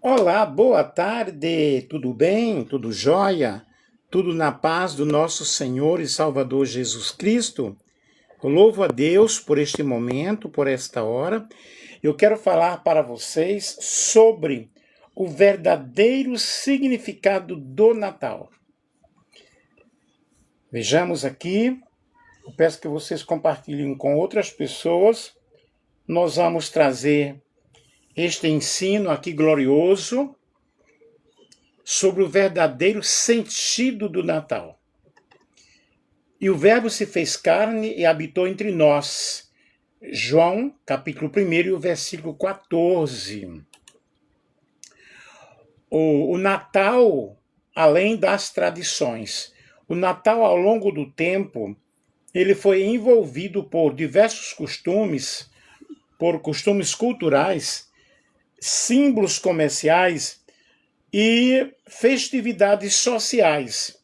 Olá, boa tarde, tudo bem? Tudo jóia? Tudo na paz do nosso Senhor e Salvador Jesus Cristo? Eu louvo a Deus por este momento, por esta hora. Eu quero falar para vocês sobre o verdadeiro significado do Natal. Vejamos aqui, eu peço que vocês compartilhem com outras pessoas. Nós vamos trazer este ensino aqui glorioso sobre o verdadeiro sentido do Natal. E o Verbo se fez carne e habitou entre nós. João, capítulo 1, e o versículo 14. O Natal, além das tradições, o Natal, ao longo do tempo, ele foi envolvido por diversos costumes, por costumes culturais, símbolos comerciais e festividades sociais.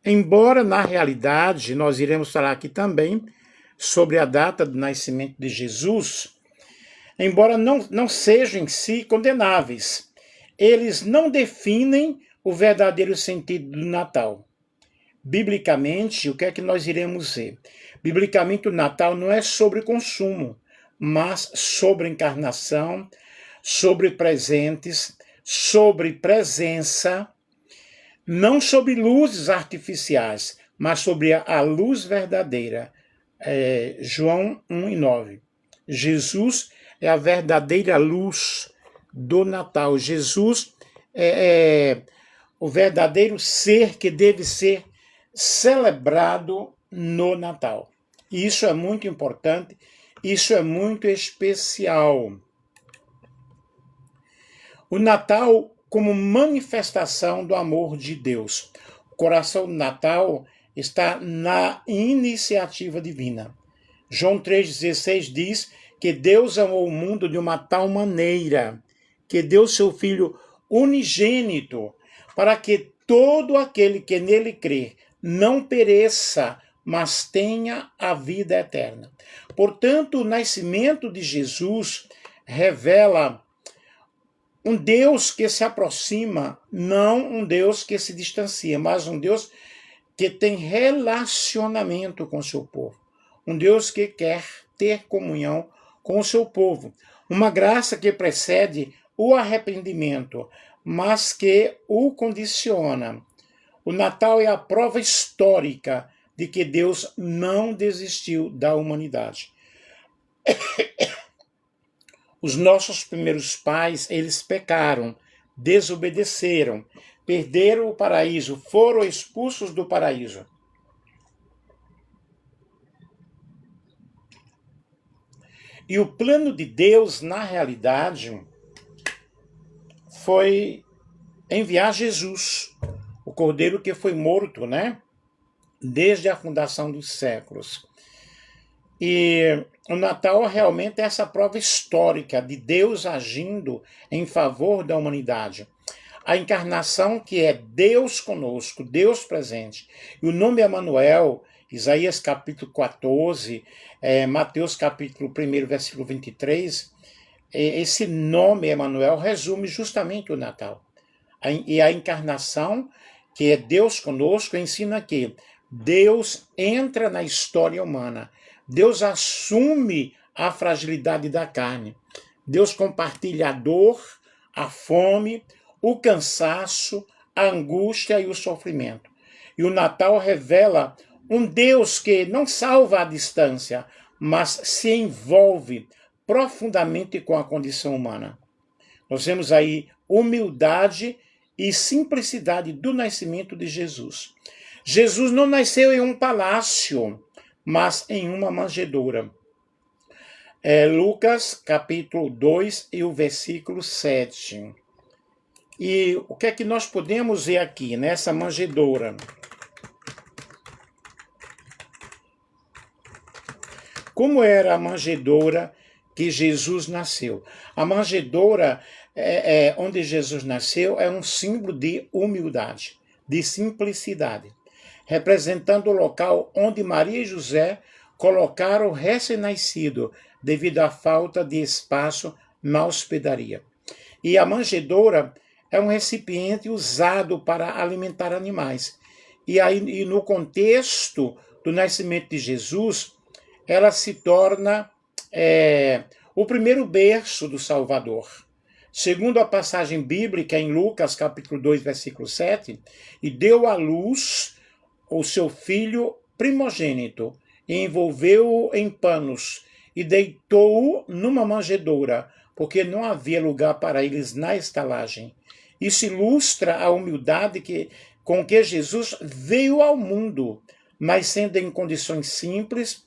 Embora, na realidade, nós iremos falar aqui também sobre a data do nascimento de Jesus, embora não sejam em si condenáveis, eles não definem o verdadeiro sentido do Natal. Biblicamente, o que é que nós iremos ver? Biblicamente, o Natal não é sobre consumo, mas sobre encarnação, sobre presentes, sobre presença, não sobre luzes artificiais, mas sobre a luz verdadeira. João 1:9. Jesus é a verdadeira luz do Natal. Jesus é o verdadeiro ser que deve ser celebrado no Natal. Isso é muito importante, isso é muito especial. O Natal como manifestação do amor de Deus. O coração do Natal está na iniciativa divina. João 3,16 diz que Deus amou o mundo de uma tal maneira que deu seu Filho unigênito para que todo aquele que nele crê não pereça, mas tenha a vida eterna. Portanto, o nascimento de Jesus revela um Deus que se aproxima, não um Deus que se distancia, mas um Deus que tem relacionamento com o seu povo. Um Deus que quer ter comunhão com o seu povo. Uma graça que precede o arrependimento, mas que o condiciona. O Natal é a prova histórica de que Deus não desistiu da humanidade. Os nossos primeiros pais, eles pecaram, desobedeceram, perderam o paraíso, foram expulsos do paraíso. E o plano de Deus, na realidade, foi enviar Jesus, o Cordeiro que foi morto, né? Desde a fundação dos séculos. E o Natal realmente é essa prova histórica de Deus agindo em favor da humanidade. A encarnação que é Deus conosco, Deus presente. E o nome Emanuel, Isaías capítulo 14, Mateus capítulo 1, versículo 23, esse nome Emanuel resume justamente o Natal. E a encarnação, que é Deus conosco, ensina que Deus entra na história humana. Deus assume a fragilidade da carne. Deus compartilha a dor, a fome, o cansaço, a angústia e o sofrimento. E o Natal revela um Deus que não salva à distância, mas se envolve profundamente com a condição humana. Nós vemos aí humildade e simplicidade do nascimento de Jesus. Jesus não nasceu em um palácio, mas em uma manjedoura. Lucas capítulo 2 e o versículo 7. E o que é que nós podemos ver aqui nessa manjedoura? Como era a manjedoura que Jesus nasceu? A manjedoura onde Jesus nasceu é um símbolo de humildade, de simplicidade, representando o local onde Maria e José colocaram o recém-nascido devido à falta de espaço na hospedaria. E a manjedoura é um recipiente usado para alimentar animais. E no contexto do nascimento de Jesus, ela se torna o primeiro berço do Salvador. Segundo a passagem bíblica em Lucas, capítulo 2, versículo 7, e deu à luz o seu filho primogênito, e envolveu-o em panos, e deitou-o numa manjedoura, porque não havia lugar para eles na estalagem. Isso ilustra a humildade com que Jesus veio ao mundo, nascendo em condições simples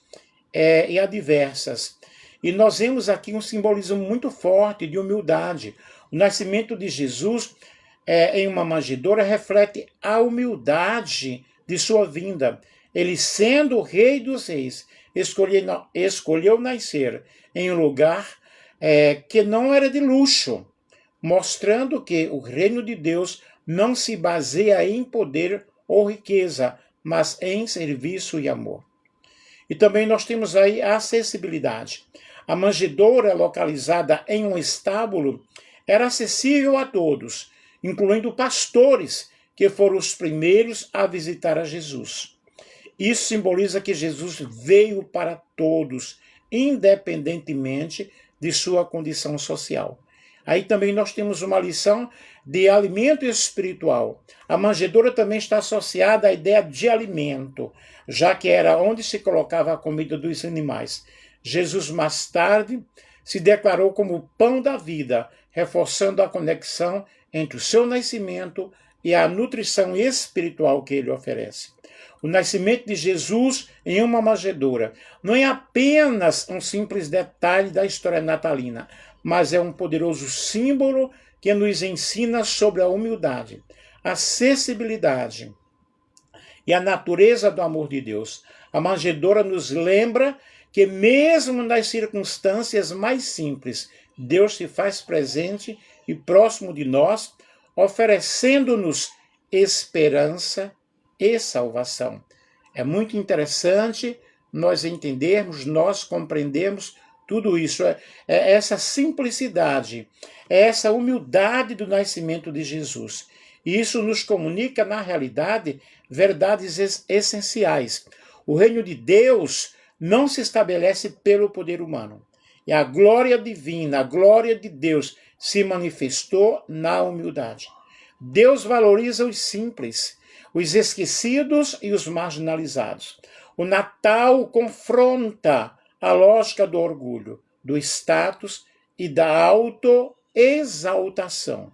e adversas. E nós vemos aqui um simbolismo muito forte de humildade. O nascimento de Jesus em uma manjedoura reflete a humildade de sua vinda. Ele, sendo o Rei dos Reis, escolheu nascer em um lugar que não era de luxo, mostrando que o reino de Deus não se baseia em poder ou riqueza, mas em serviço e amor. E também nós temos aí a acessibilidade. A manjedoura, localizada em um estábulo, era acessível a todos, incluindo pastores, que foram os primeiros a visitar a Jesus. Isso simboliza que Jesus veio para todos, independentemente de sua condição social. Aí também nós temos uma lição de alimento espiritual. A manjedoura também está associada à ideia de alimento, já que era onde se colocava a comida dos animais. Jesus, mais tarde, se declarou como o pão da vida, reforçando a conexão entre o seu nascimento e a nutrição espiritual que ele oferece. O nascimento de Jesus em uma manjedoura não é apenas um simples detalhe da história natalina, mas é um poderoso símbolo que nos ensina sobre a humildade, a acessibilidade e a natureza do amor de Deus. A manjedoura nos lembra que mesmo nas circunstâncias mais simples, Deus se faz presente e próximo de nós, oferecendo-nos esperança e salvação. É muito interessante nós entendermos, nós compreendermos tudo isso. É essa simplicidade, é essa humildade do nascimento de Jesus. E isso nos comunica, na realidade, verdades essenciais. O reino de Deus não se estabelece pelo poder humano. E a glória divina, a glória de Deus se manifestou na humildade. Deus valoriza os simples, os esquecidos e os marginalizados. O Natal confronta a lógica do orgulho, do status e da autoexaltação.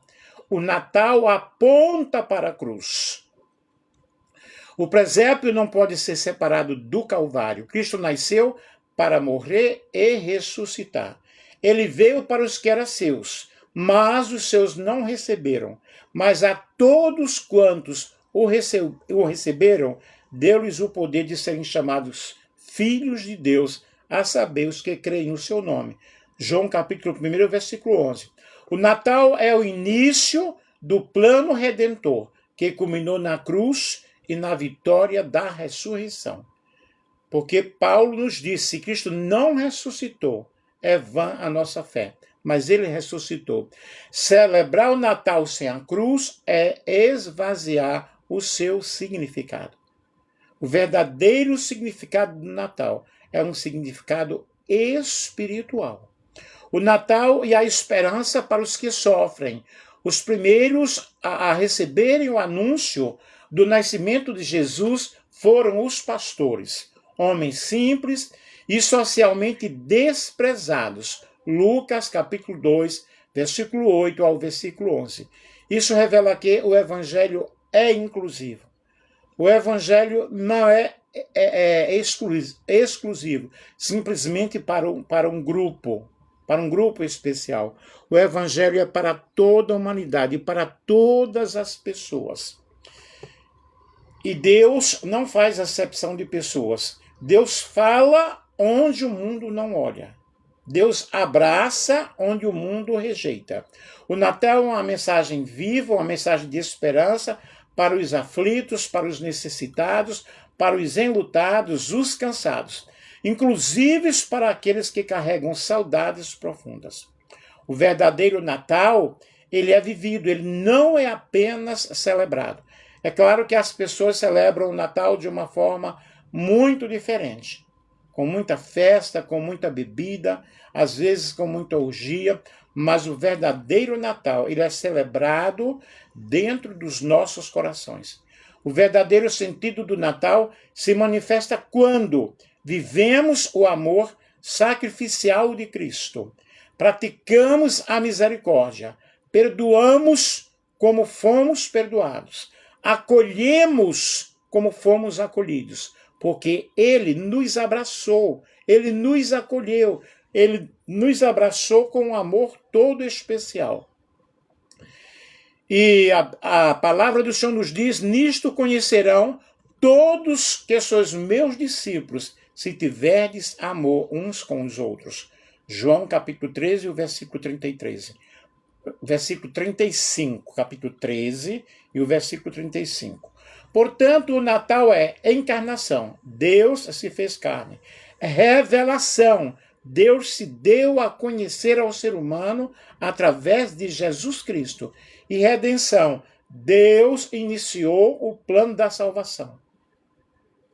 O Natal aponta para a cruz. O presépio não pode ser separado do Calvário. Cristo nasceu para morrer e ressuscitar. Ele veio para os que eram seus, mas os seus não receberam. Mas a todos quantos o receberam, deu-lhes o poder de serem chamados filhos de Deus, a saber, os que creem no seu nome. João capítulo 1, versículo 11. O Natal é o início do plano redentor, que culminou na cruz e na vitória da ressurreição. Porque Paulo nos disse, se Cristo não ressuscitou, é vã a nossa fé. Mas ele ressuscitou. Celebrar o Natal sem a cruz é esvaziar o seu significado. O verdadeiro significado do Natal é um significado espiritual. O Natal e a esperança para os que sofrem. Os primeiros a receberem o anúncio do nascimento de Jesus foram os pastores, homens simples e socialmente desprezados. Lucas capítulo 2, versículo 8 ao versículo 11. Isso revela que o evangelho é inclusivo. O evangelho não é exclusivo, simplesmente para um grupo especial. O evangelho é para toda a humanidade, para todas as pessoas. E Deus não faz acepção de pessoas. Deus fala onde o mundo não olha. Deus abraça onde o mundo rejeita. O Natal é uma mensagem viva, uma mensagem de esperança para os aflitos, para os necessitados, para os enlutados, os cansados, inclusive para aqueles que carregam saudades profundas. O verdadeiro Natal, ele é vivido, ele não é apenas celebrado. É claro que as pessoas celebram o Natal de uma forma muito diferente, com muita festa, com muita bebida, às vezes com muita orgia, mas o verdadeiro Natal, ele é celebrado dentro dos nossos corações. O verdadeiro sentido do Natal se manifesta quando vivemos o amor sacrificial de Cristo, praticamos a misericórdia, perdoamos como fomos perdoados, acolhemos como fomos acolhidos, porque Ele nos abraçou, Ele nos acolheu, Ele nos abraçou com um amor todo especial. E a palavra do Senhor nos diz, nisto conhecerão todos que sois meus discípulos, se tiverdes amor uns com os outros. João capítulo 13, o versículo 33. Versículo 35, capítulo 13 e o versículo 35. Portanto, o Natal é encarnação, Deus se fez carne. Revelação, Deus se deu a conhecer ao ser humano através de Jesus Cristo. E redenção, Deus iniciou o plano da salvação.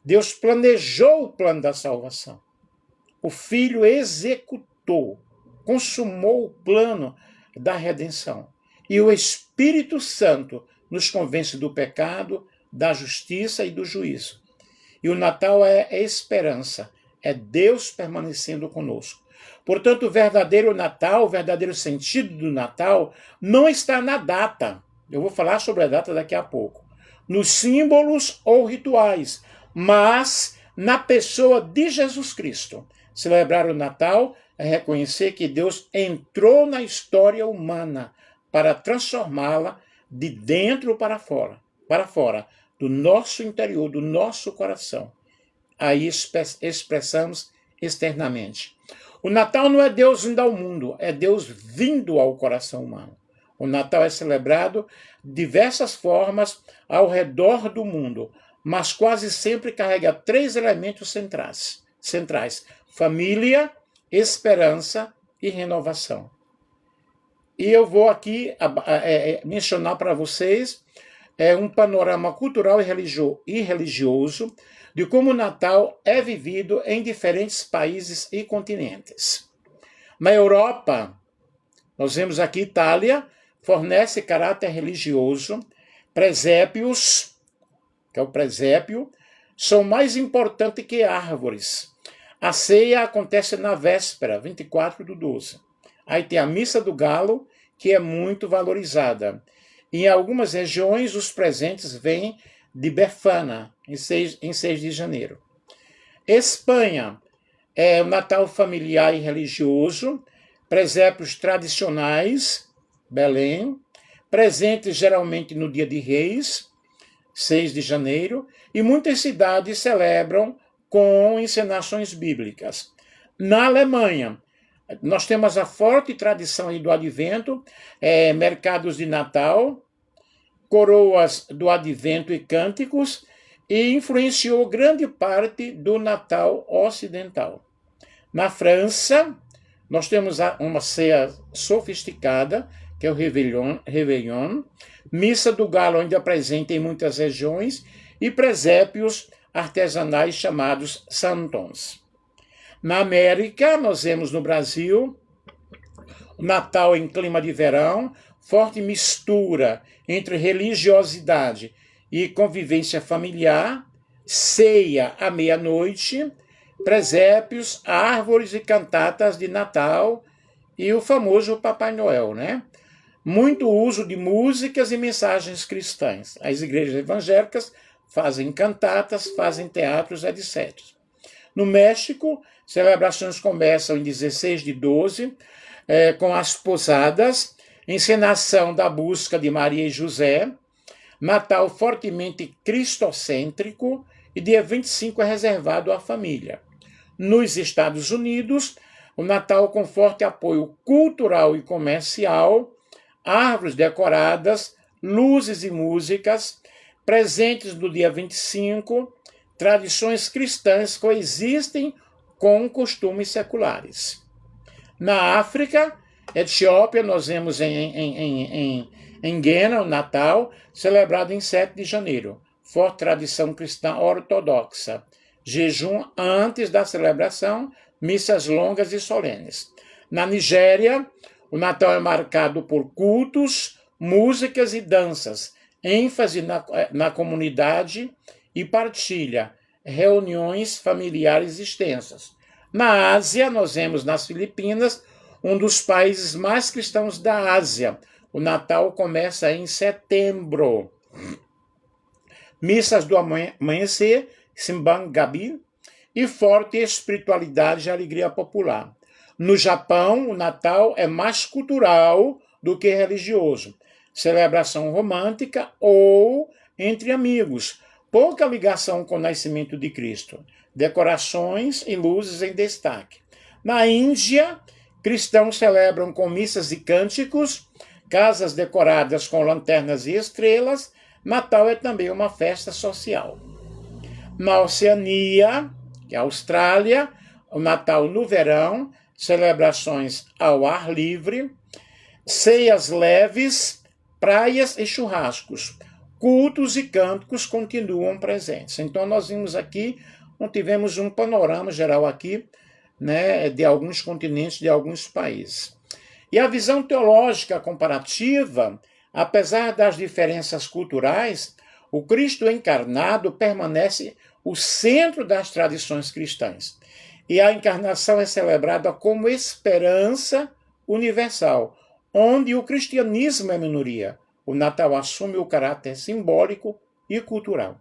Deus planejou o plano da salvação. O Filho executou, consumou o plano da redenção. E o Espírito Santo nos convence do pecado, da justiça e do juízo. E o Natal é esperança, é Deus permanecendo conosco. Portanto, o verdadeiro Natal, o verdadeiro sentido do Natal, não está na data. Eu vou falar sobre a data daqui a pouco. Nos símbolos ou rituais, mas na pessoa de Jesus Cristo. Celebrar o Natal é reconhecer que Deus entrou na história humana para transformá-la de dentro para fora, do nosso interior, do nosso coração. Aí expressamos externamente. O Natal não é Deus vindo ao mundo, é Deus vindo ao coração humano. O Natal é celebrado de diversas formas ao redor do mundo, mas quase sempre carrega 3 elementos centrais: família, esperança e renovação. E eu vou aqui mencionar para vocês um panorama cultural e religioso de como o Natal é vivido em diferentes países e continentes. Na Europa, nós vemos aqui Itália, fornece caráter religioso, presépios, que é o presépio, são mais importantes que árvores. A ceia acontece na véspera, 24/12. Aí tem a missa do galo, que é muito valorizada. Em algumas regiões, os presentes vêm de Befana, em 6 de janeiro. Espanha é o Natal familiar e religioso, presépios tradicionais, Belém, presentes geralmente no dia de Reis, 6 de janeiro, e muitas cidades celebram com encenações bíblicas. Na Alemanha, nós temos a forte tradição aí do Advento, mercados de Natal, coroas do Advento e cânticos, e influenciou grande parte do Natal ocidental. Na França, nós temos uma ceia sofisticada, que é o Réveillon, missa do galo ainda presente em muitas regiões, e presépios artesanais chamados santons. Na América, nós vemos no Brasil, o Natal em clima de verão, forte mistura entre religiosidade e convivência familiar, ceia à meia-noite, presépios, árvores e cantatas de Natal e o famoso Papai Noel, né? Muito uso de músicas e mensagens cristãs. As igrejas evangélicas fazem cantatas, fazem teatros, etc. No México, celebrações começam em 16/12, com as posadas, encenação da busca de Maria e José, Natal fortemente cristocêntrico, e dia 25 é reservado à família. Nos Estados Unidos, o Natal com forte apoio cultural e comercial, árvores decoradas, luzes e músicas, presentes no dia 25, tradições cristãs coexistem com costumes seculares. Na África, Etiópia, nós vemos em Guiana, o Natal, celebrado em 7 de janeiro. Forte tradição cristã ortodoxa. Jejum antes da celebração, missas longas e solenes. Na Nigéria, o Natal é marcado por cultos, músicas e danças, ênfase na comunidade e partilha, reuniões familiares extensas. Na Ásia, nós vemos nas Filipinas, um dos países mais cristãos da Ásia. O Natal começa em setembro. Missas do amanhecer, Simbang Gabi, e forte espiritualidade e alegria popular. No Japão, o Natal é mais cultural do que religioso. Celebração romântica ou entre amigos. Pouca ligação com o nascimento de Cristo. Decorações e luzes em destaque. Na Índia, cristãos celebram com missas e cânticos, casas decoradas com lanternas e estrelas. Natal é também uma festa social. Na Oceania, que é a Austrália, o Natal no verão, celebrações ao ar livre, ceias leves, praias e churrascos. Cultos e cânticos continuam presentes. Então, nós vimos aqui, tivemos um panorama geral aqui, né, de alguns continentes, de alguns países. E a visão teológica comparativa, apesar das diferenças culturais, o Cristo encarnado permanece o centro das tradições cristãs. E a encarnação é celebrada como esperança universal, onde o cristianismo é minoria. O Natal assume o caráter simbólico e cultural.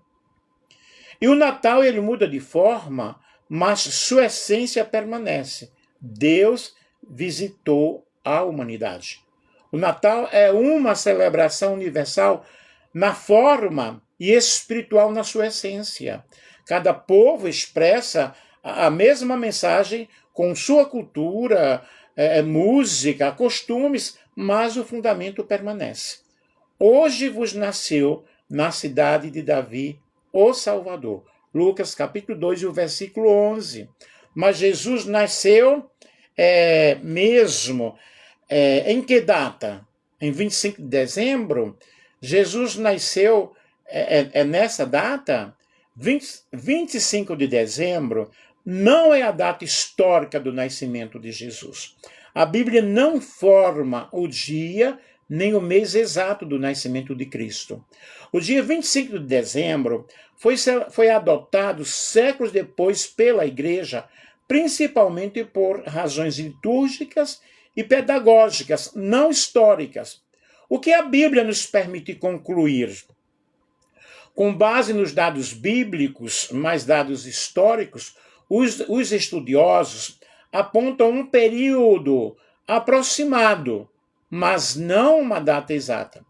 E o Natal ele muda de forma, mas sua essência permanece. Deus visitou a humanidade. O Natal é uma celebração universal na forma e espiritual na sua essência. Cada povo expressa a mesma mensagem com sua cultura, música, costumes, mas o fundamento permanece. Hoje vos nasceu na cidade de Davi o Salvador. Lucas capítulo 2, o versículo 11. Mas Jesus nasceu em que data? Em 25 de dezembro? Jesus nasceu nessa data? 25 de dezembro não é a data histórica do nascimento de Jesus. A Bíblia não informa o dia nem o mês exato do nascimento de Cristo. O dia 25 de dezembro foi adotado séculos depois pela Igreja, principalmente por razões litúrgicas e pedagógicas, não históricas. O que a Bíblia nos permite concluir? Com base nos dados bíblicos, mais dados históricos, os estudiosos apontam um período aproximado, mas não uma data exata.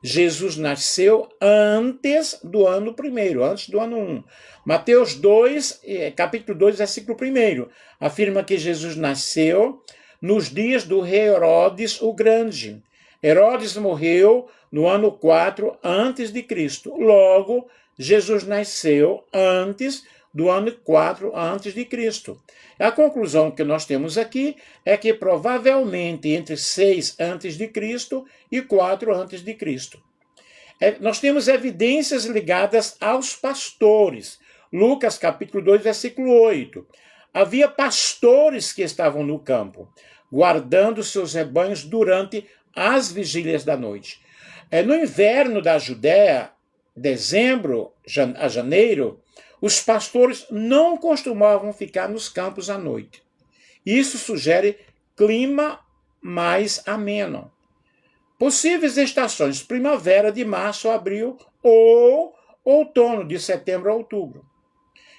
Jesus nasceu antes do ano 1, antes do ano 1. Mateus 2, capítulo 2, versículo 1, afirma que Jesus nasceu nos dias do rei Herodes o Grande. Herodes morreu no ano 4 antes de Cristo. Logo, Jesus nasceu antes do ano 4 antes de Cristo. A conclusão que nós temos aqui é que provavelmente entre 6 antes de Cristo e 4 antes de Cristo. Nós temos evidências ligadas aos pastores. Lucas capítulo 2, versículo 8. Havia pastores que estavam no campo, guardando seus rebanhos durante as vigílias da noite. No inverno da Judéia, dezembro a janeiro, os pastores não costumavam ficar nos campos à noite. Isso sugere clima mais ameno. Possíveis estações: primavera de março a abril ou outono de setembro a outubro.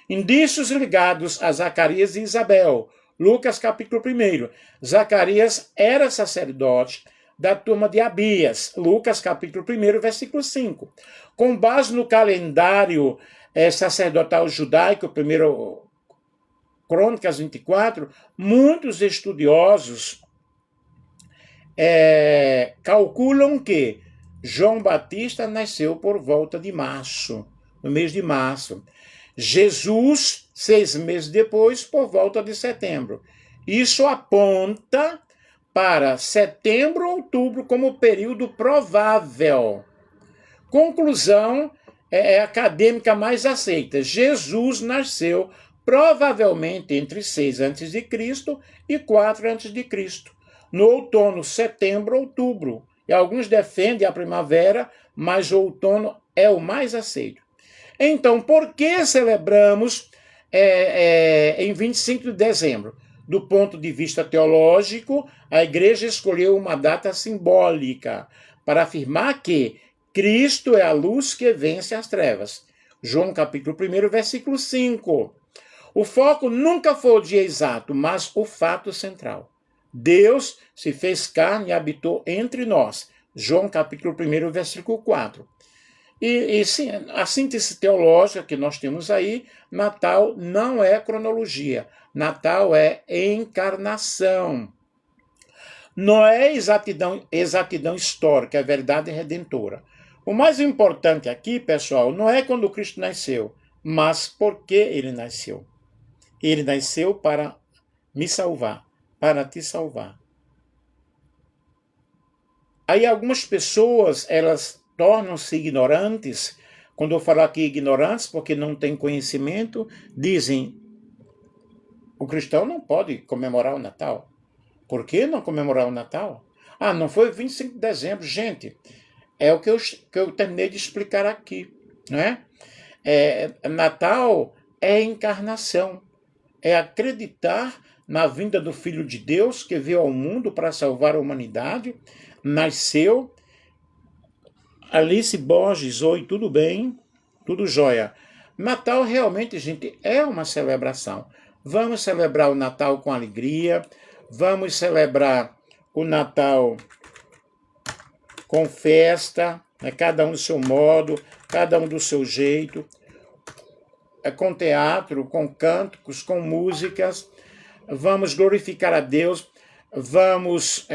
Indícios ligados a Zacarias e Isabel. Lucas capítulo 1. Zacarias era sacerdote da turma de Abias. Lucas capítulo 1, versículo 5. Com base no calendário sacerdotal judaico, 1 Crônicas 24, muitos estudiosos calculam que João Batista nasceu por volta de março, no mês de março. Jesus, 6 meses depois, por volta de setembro. Isso aponta para setembro ou outubro como período provável. Conclusão acadêmica mais aceita. Jesus nasceu provavelmente entre 6 a.C. e 4 a.C., no outono, setembro, outubro. E alguns defendem a primavera, mas o outono é o mais aceito. Então, por que celebramos em 25 de dezembro? Do ponto de vista teológico, a igreja escolheu uma data simbólica para afirmar que Cristo é a luz que vence as trevas. João capítulo 1, versículo 5. O foco nunca foi o dia exato, mas o fato central. Deus se fez carne e habitou entre nós. João capítulo 1, versículo 4. E sim, a síntese teológica que nós temos aí, Natal não é cronologia. Natal é encarnação. Não é exatidão histórica, é verdade redentora. O mais importante aqui, pessoal, não é quando Cristo nasceu, mas por que ele nasceu. Ele nasceu para me salvar, para te salvar. Aí algumas pessoas, elas tornam-se ignorantes. Quando eu falo aqui ignorantes, porque não têm conhecimento, dizem, o cristão não pode comemorar o Natal. Por que não comemorar o Natal? Ah, não foi 25 de dezembro. Gente, é o que eu terminei de explicar aqui. Né? Natal é encarnação. É acreditar na vinda do Filho de Deus, que veio ao mundo para salvar a humanidade, nasceu. Alice Borges, oi, tudo bem? Tudo jóia. Natal realmente, gente, é uma celebração. Vamos celebrar o Natal com alegria, vamos celebrar o Natal com festa, né? Cada um do seu modo, cada um do seu jeito, com teatro, com cânticos, com músicas. Vamos glorificar a Deus, vamos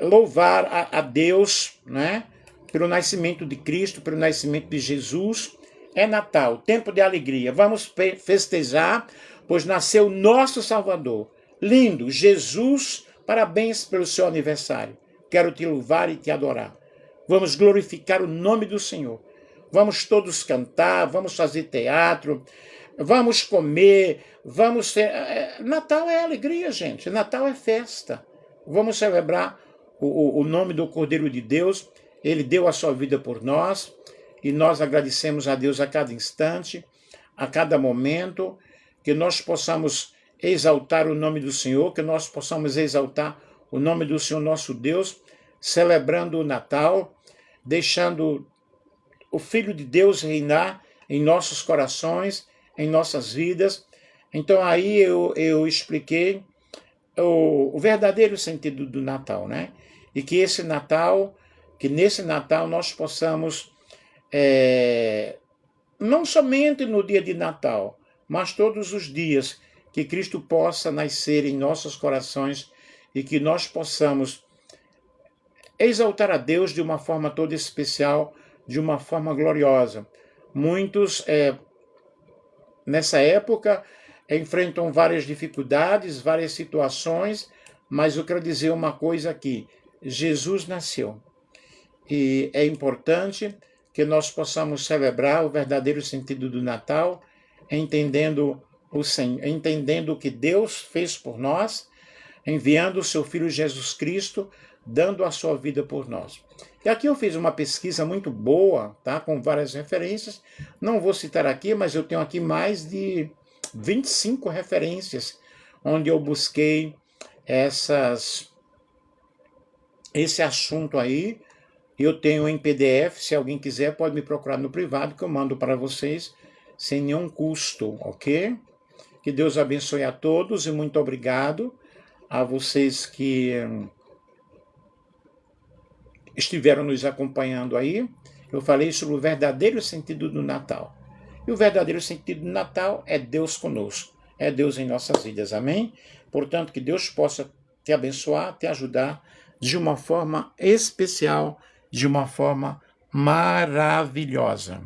louvar a Deus, né? Pelo nascimento de Cristo, pelo nascimento de Jesus. É Natal, tempo de alegria. Vamos festejar, pois nasceu nosso Salvador. Lindo, Jesus, parabéns pelo seu aniversário. Quero te louvar e te adorar. Vamos glorificar o nome do Senhor. Vamos todos cantar, vamos fazer teatro, vamos comer, vamos ter... Natal é alegria, gente. Natal é festa. Vamos celebrar o nome do Cordeiro de Deus. Ele deu a sua vida por nós e nós agradecemos a Deus a cada instante, a cada momento, que nós possamos exaltar o nome do Senhor, que nós possamos exaltar o nome do Senhor nosso Deus, celebrando o Natal, deixando o Filho de Deus reinar em nossos corações, em nossas vidas. Então aí eu expliquei o verdadeiro sentido do Natal, né? E que nesse Natal nós possamos, não somente no dia de Natal, mas todos os dias, que Cristo possa nascer em nossos corações e que nós possamos exaltar a Deus de uma forma toda especial, de uma forma gloriosa. Muitos, nessa época, enfrentam várias dificuldades, várias situações, mas eu quero dizer uma coisa aqui: Jesus nasceu. E é importante que nós possamos celebrar o verdadeiro sentido do Natal, entendendo o que Deus fez por nós, enviando o seu Filho Jesus Cristo, dando a sua vida por nós. E aqui eu fiz uma pesquisa muito boa, tá? Com várias referências. Não vou citar aqui, mas eu tenho aqui mais de 25 referências, onde eu busquei esse assunto aí. Eu tenho em PDF, se alguém quiser pode me procurar no privado, que eu mando para vocês sem nenhum custo, ok? Que Deus abençoe a todos e muito obrigado a vocês que estiveram nos acompanhando aí. Eu falei sobre o verdadeiro sentido do Natal. E o verdadeiro sentido do Natal é Deus conosco, é Deus em nossas vidas, amém? Portanto, que Deus possa te abençoar, te ajudar de uma forma especial, de uma forma maravilhosa.